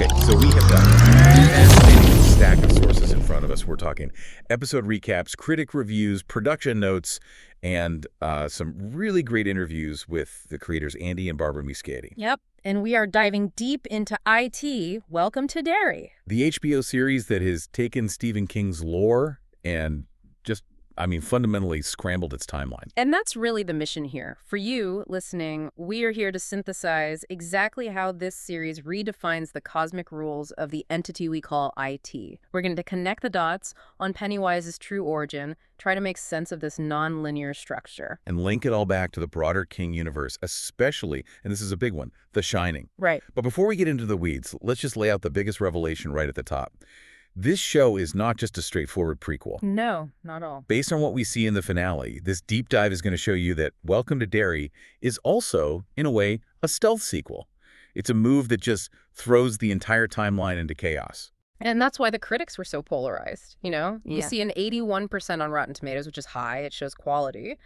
Okay, so we have got a fascinating stack of sources in front of us. We're talking episode recaps, critic reviews, production notes, and some really great interviews with the creators Andy and Barbara Muschietti. Yep, and we are diving deep into IT. Welcome to Derry. The HBO series that has taken Stephen King's lore and just, fundamentally scrambled its timeline. And that's really the mission here. For you, listening, we are here to synthesize exactly how this series redefines the cosmic rules of the entity we call IT. We're going to connect the dots on Pennywise's true origin, try to make sense of this non-linear structure. And link it all back to the broader King universe, especially, and this is a big one, The Shining. Right. But before we get into the weeds, let's just lay out the biggest revelation right at the top. This show is not just a straightforward prequel. No, not all. Based on what we see in the finale, this deep dive is going to show you that Welcome to Derry is also, in a way, a stealth sequel. It's a move that just throws the entire timeline into chaos. And that's why the critics were so polarized, you know? You Yeah. see an 81% on Rotten Tomatoes, which is high. It shows quality.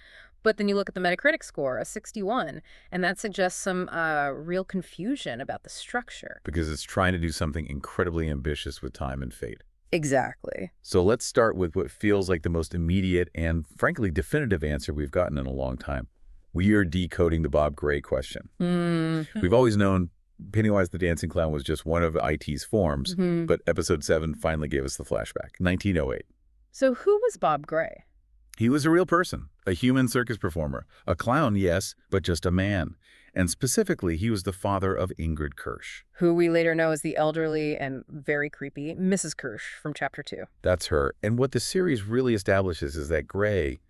But then you look at the Metacritic score, a 61, and that suggests some real confusion about the structure. Because it's trying to do something incredibly ambitious with time and fate. Exactly. So let's start with what feels like the most immediate and, frankly, definitive answer we've gotten in a long time. We are decoding the Bob Gray question. We've always known Pennywise the Dancing Clown was just one of IT's forms, but Episode 7 finally gave us the flashback, 1908. So who was Bob Gray? He was a real person, a human circus performer. A clown, yes, but just a man. And specifically, he was the father of Ingrid Kirsch. Who we later know as the elderly and very creepy Mrs. Kirsch from Chapter 2. That's her. And what the series really establishes is that Gray,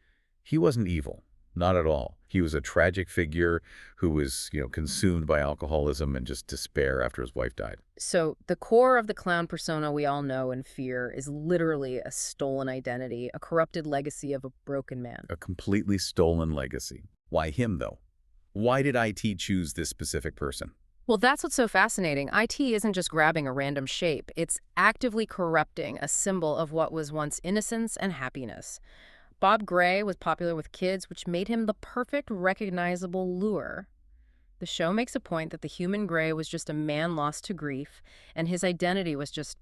he wasn't evil. Not at all. He was a tragic figure who was, consumed by alcoholism and just despair after his wife died. So the core of the clown persona we all know and fear is literally a stolen identity, a corrupted legacy of a broken man. A completely stolen legacy. Why him, though? Why did IT choose this specific person? Well, that's what's so fascinating. IT isn't just grabbing a random shape. It's actively corrupting a symbol of what was once innocence and happiness. Bob Gray was popular with kids, which made him the perfect recognizable lure. The show makes a point that the human Gray was just a man lost to grief, and his identity was just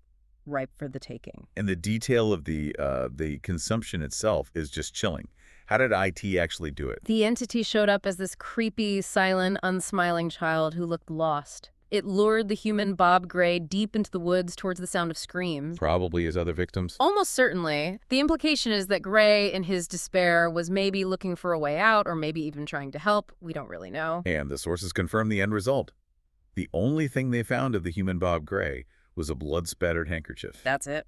ripe for the taking. And the detail of the consumption itself is just chilling. How did IT actually do it? The entity showed up as this creepy, silent, unsmiling child who looked lost. It lured the human Bob Gray deep into the woods towards the sound of screams. Probably his other victims. Almost certainly. The implication is that Gray, in his despair, was maybe looking for a way out or maybe even trying to help. We don't really know. And the sources confirm the end result. The only thing they found of the human Bob Gray was a blood-spattered handkerchief. That's it.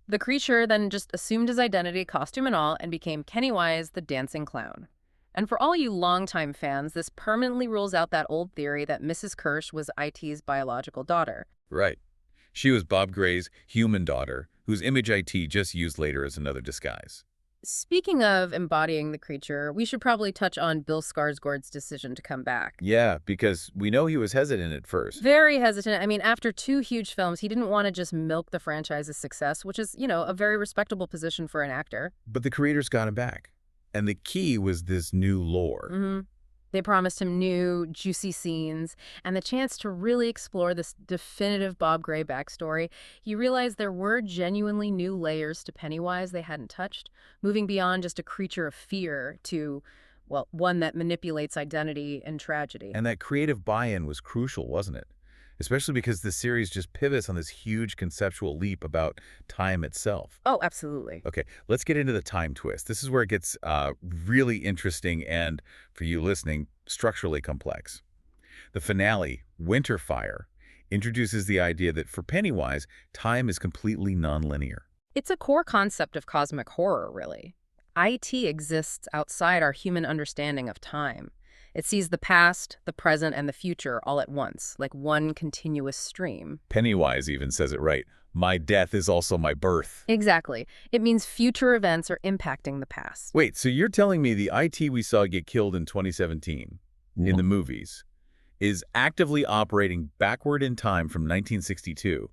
The creature then just assumed his identity, costume and all, and became Pennywise the Dancing Clown. And for all you longtime fans, this permanently rules out that old theory that Mrs. Kirsch was IT's biological daughter. Right. She was Bob Gray's human daughter, whose image IT just used later as another disguise. Speaking of embodying the creature, we should probably touch on Bill Skarsgård's decision to come back. Yeah, because we know he was hesitant at first. Very hesitant. After 2 huge films, he didn't want to just milk the franchise's success, which is, a very respectable position for an actor. But the creators got him back. And the key was this new lore. They promised him new, juicy scenes and the chance to really explore this definitive Bob Gray backstory. You realize there were genuinely new layers to Pennywise they hadn't touched, moving beyond just a creature of fear to, well, one that manipulates identity and tragedy. And that creative buy-in was crucial, wasn't it? Especially because the series just pivots on this huge conceptual leap about time itself. Oh, absolutely. Okay, let's get into the time twist. This is where it gets really interesting and, for you listening, structurally complex. The finale, Winterfire, introduces the idea that for Pennywise, time is completely nonlinear. It's a core concept of cosmic horror, really. IT exists outside our human understanding of time. It sees the past, the present, and the future all at once, like one continuous stream. Pennywise even says it right. My death is also my birth. Exactly. It means future events are impacting the past. Wait, so you're telling me the IT we saw get killed in 2017 in the movies is actively operating backward in time from 1962.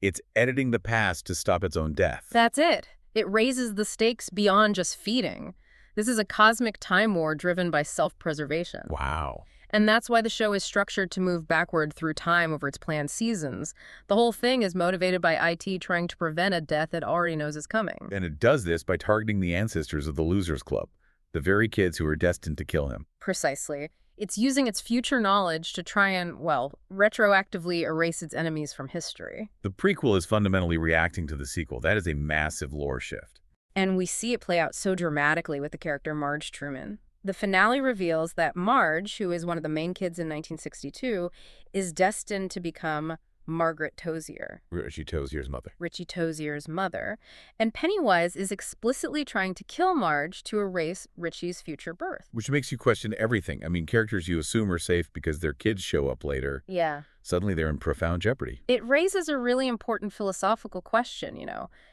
It's editing the past to stop its own death. That's it. It raises the stakes beyond just feeding. This is a cosmic time war driven by self-preservation. Wow. And that's why the show is structured to move backward through time over its planned seasons. The whole thing is motivated by IT trying to prevent a death it already knows is coming. And it does this by targeting the ancestors of the Losers Club, the very kids who are destined to kill him. Precisely. It's using its future knowledge to try and, well, retroactively erase its enemies from history. The prequel is fundamentally reacting to the sequel. That is a massive lore shift. And we see it play out so dramatically with the character Marge Truman. The finale reveals that Marge, who is one of the main kids in 1962, is destined to become Margaret Tozier, Richie Tozier's mother. Richie Tozier's mother, and Pennywise is explicitly trying to kill Marge to erase Richie's future birth. Which makes you question everything. I mean, characters you assume are safe because their kids show up later. Yeah. Suddenly they're in profound jeopardy. It raises a really important philosophical question,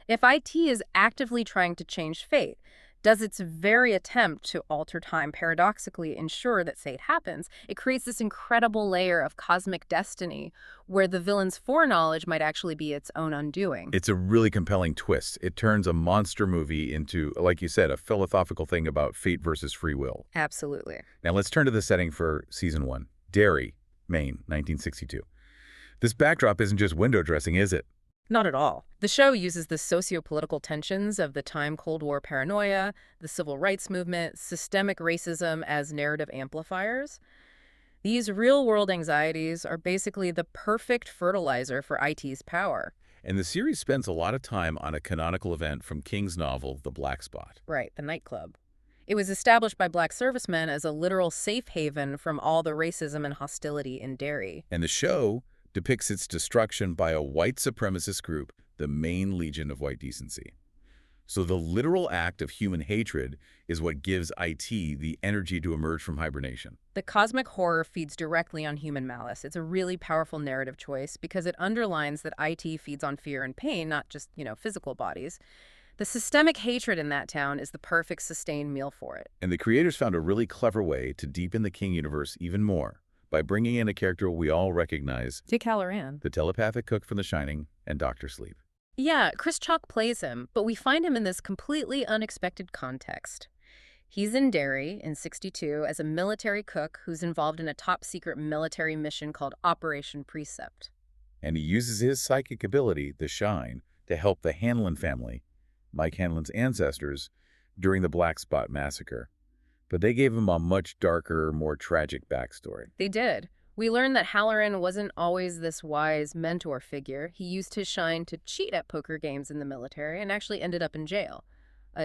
If IT is actively trying to change fate, does its very attempt to alter time paradoxically ensure that fate happens? It creates this incredible layer of cosmic destiny where the villain's foreknowledge might actually be its own undoing. It's a really compelling twist. It turns a monster movie into, like you said, a philosophical thing about fate versus free will. Absolutely. Now let's turn to the setting for Season 1. Derry, Maine, 1962. This backdrop isn't just window dressing, is it? Not at all. The show uses the socio-political tensions of the time Cold War paranoia, the civil rights movement, systemic racism as narrative amplifiers. These real-world anxieties are basically the perfect fertilizer for IT's power. And the series spends a lot of time on a canonical event from King's novel, The Black Spot. Right, the nightclub. It was established by black servicemen as a literal safe haven from all the racism and hostility in Derry. And the show depicts its destruction by a white supremacist group, the Maine Legion of White Decency. So the literal act of human hatred is what gives IT the energy to emerge from hibernation. The cosmic horror feeds directly on human malice. It's a really powerful narrative choice because it underlines that IT feeds on fear and pain, not just, physical bodies. The systemic hatred in that town is the perfect sustained meal for it. And the creators found a really clever way to deepen the King universe even more by bringing in a character we all recognize, Dick Halloran, the telepathic cook from The Shining and Dr. Sleep. Yeah, Chris Chalk plays him, but we find him in this completely unexpected context. He's in Derry in '62 as a military cook who's involved in a top-secret military mission called Operation Precept. And he uses his psychic ability, the Shine, to help the Hanlon family, Mike Hanlon's ancestors, during the Black Spot massacre. But they gave him a much darker, more tragic backstory. They did. We learned that Halloran wasn't always this wise mentor figure. He used his shine to cheat at poker games in the military and actually ended up in jail.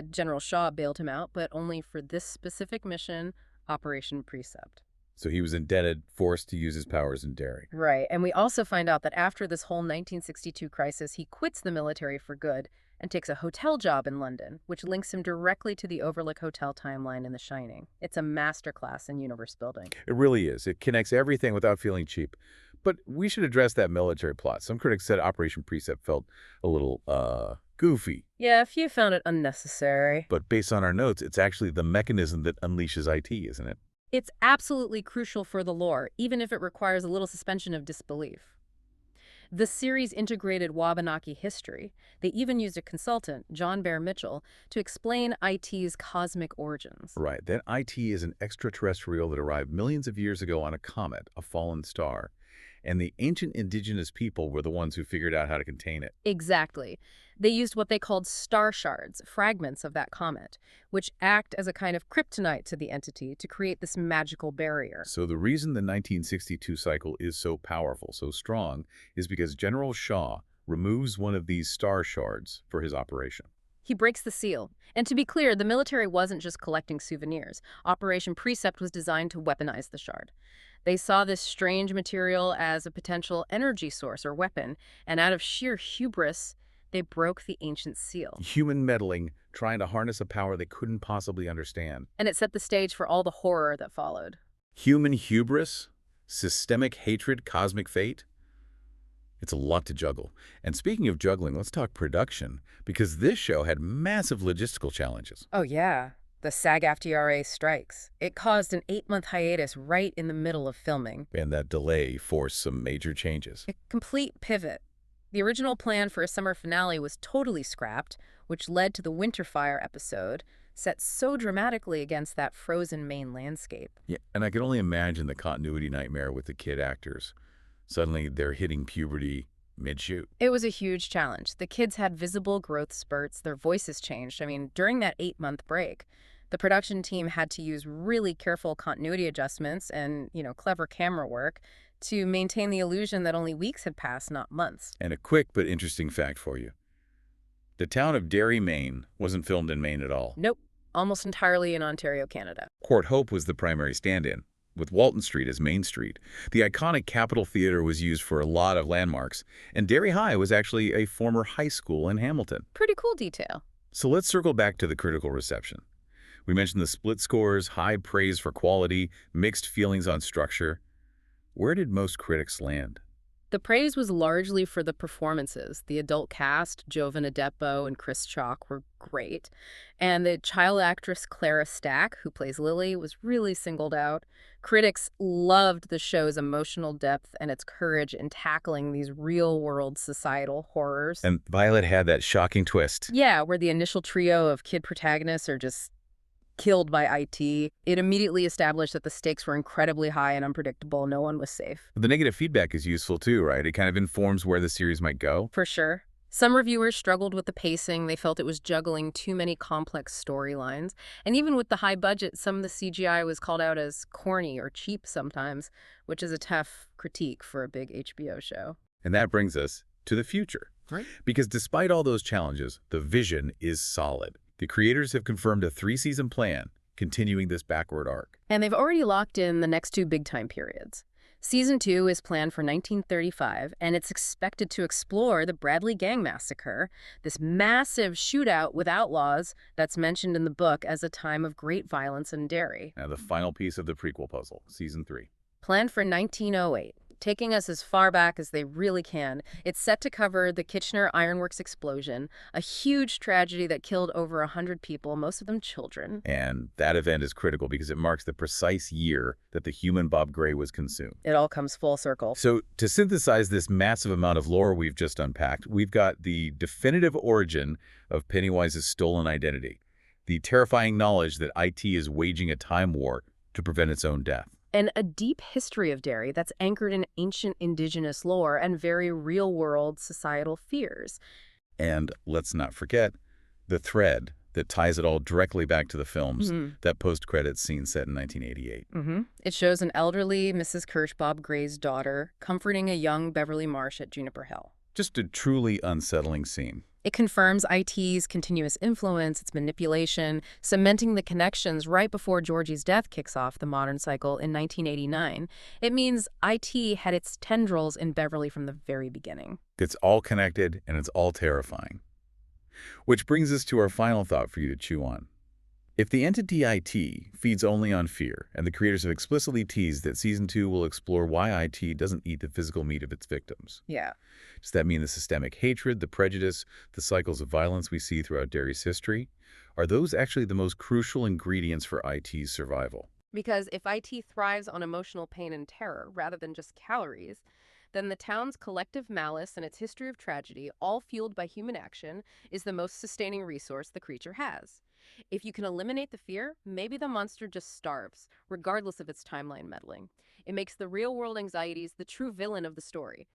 General Shaw bailed him out, but only for this specific mission, Operation Precept. So he was indebted, forced to use his powers in Derry. Right, and we also find out that after this whole 1962 crisis, he quits the military for good and takes a hotel job in London, which links him directly to the Overlook Hotel timeline in The Shining. It's a masterclass in universe building. It really is. It connects everything without feeling cheap. But we should address that military plot. Some critics said Operation Precept felt a little, goofy. Yeah, a few found it unnecessary. But based on our notes, it's actually the mechanism that unleashes IT, isn't it? It's absolutely crucial for the lore, even if it requires a little suspension of disbelief. The series integrated Wabanaki history. They even used a consultant, John Bear Mitchell, to explain IT's cosmic origins. Right. That IT is an extraterrestrial that arrived millions of years ago on a comet, a fallen star. And the ancient indigenous people were the ones who figured out how to contain it. Exactly. They used what they called star shards, fragments of that comet, which act as a kind of kryptonite to the entity to create this magical barrier. So the reason the 1962 cycle is so powerful, so strong, is because General Shaw removes one of these star shards for his operation. He breaks the seal. And to be clear, the military wasn't just collecting souvenirs. Operation Precept was designed to weaponize the shard. They saw this strange material as a potential energy source or weapon, and out of sheer hubris, they broke the ancient seal. Human meddling, trying to harness a power they couldn't possibly understand. And it set the stage for all the horror that followed. Human hubris? Systemic hatred? Cosmic fate? It's a lot to juggle. And speaking of juggling, let's talk production, because this show had massive logistical challenges. Oh, yeah. The SAG-AFTRA strikes. It caused an 8-month hiatus right in the middle of filming. And that delay forced some major changes. A complete pivot. The original plan for a summer finale was totally scrapped, which led to the Winter Fire episode, set so dramatically against that frozen Maine landscape. Yeah, and I can only imagine the continuity nightmare with the kid actors. Suddenly, they're hitting puberty mid-shoot. It was a huge challenge. The kids had visible growth spurts, their voices changed. I mean, during that 8-month break, the production team had to use really careful continuity adjustments and, clever camera work to maintain the illusion that only weeks had passed, not months. And a quick but interesting fact for you. The town of Derry, Maine, wasn't filmed in Maine at all. Nope, almost entirely in Ontario, Canada. Court Hope was the primary stand-in, with Walton Street as Main Street. The iconic Capitol Theater was used for a lot of landmarks, and Derry High was actually a former high school in Hamilton. Pretty cool detail. So let's circle back to the critical reception. We mentioned the split scores, high praise for quality, mixed feelings on structure. Where did most critics land? The praise was largely for the performances. The adult cast, Jovan Adepo and Chris Chalk, were great. And the child actress Clara Stack, who plays Lily, was really singled out. Critics loved the show's emotional depth and its courage in tackling these real-world societal horrors. And Violet had that shocking twist. Yeah, where the initial trio of kid protagonists are just killed by IT. It immediately established that the stakes were incredibly high and unpredictable. No one was safe. The negative feedback is useful too, right? It kind of informs where the series might go. For sure. Some reviewers struggled with the pacing. They felt it was juggling too many complex storylines. And even with the high budget, some of the CGI was called out as corny or cheap sometimes, which is a tough critique for a big HBO show. And that brings us to the future. Right. Because despite all those challenges, the vision is solid. The creators have confirmed a 3-season plan, continuing this backward arc. And they've already locked in the next 2 big time periods. Season 2 is planned for 1935, and it's expected to explore the Bradley Gang Massacre, this massive shootout with outlaws that's mentioned in the book as a time of great violence in Derry. Now the final piece of the prequel puzzle, Season 3. Planned for 1908. Taking us as far back as they really can, it's set to cover the Kitchener Ironworks explosion, a huge tragedy that killed over 100 people, most of them children. And that event is critical because it marks the precise year that the human Bob Gray was consumed. It all comes full circle. So to synthesize this massive amount of lore we've just unpacked, we've got the definitive origin of Pennywise's stolen identity, the terrifying knowledge that IT is waging a time war to prevent its own death, And a deep history of Derry that's anchored in ancient indigenous lore and very real-world societal fears. and let's not forget the thread that ties it all directly back to the films, that post-credits scene set in 1988. It shows an elderly Mrs. Kirsch, Bob Gray's daughter, comforting a young Beverly Marsh at Juniper Hill. Just a truly unsettling scene. It confirms IT's continuous influence, its manipulation, cementing the connections right before Georgie's death kicks off the modern cycle in 1989. It means IT had its tendrils in Beverly from the very beginning. It's all connected, and it's all terrifying. Which brings us to our final thought for you to chew on. If the entity IT feeds only on fear, and the creators have explicitly teased that Season 2 will explore why IT doesn't eat the physical meat of its victims, Yeah. does that mean the systemic hatred, the prejudice, the cycles of violence we see throughout Derry's history? Are those actually the most crucial ingredients for IT's survival? Because if IT thrives on emotional pain and terror rather than just calories, then the town's collective malice and its history of tragedy, all fueled by human action, is the most sustaining resource the creature has. If you can eliminate the fear, maybe the monster just starves, regardless of its timeline meddling. It makes the real-world anxieties the true villain of the story,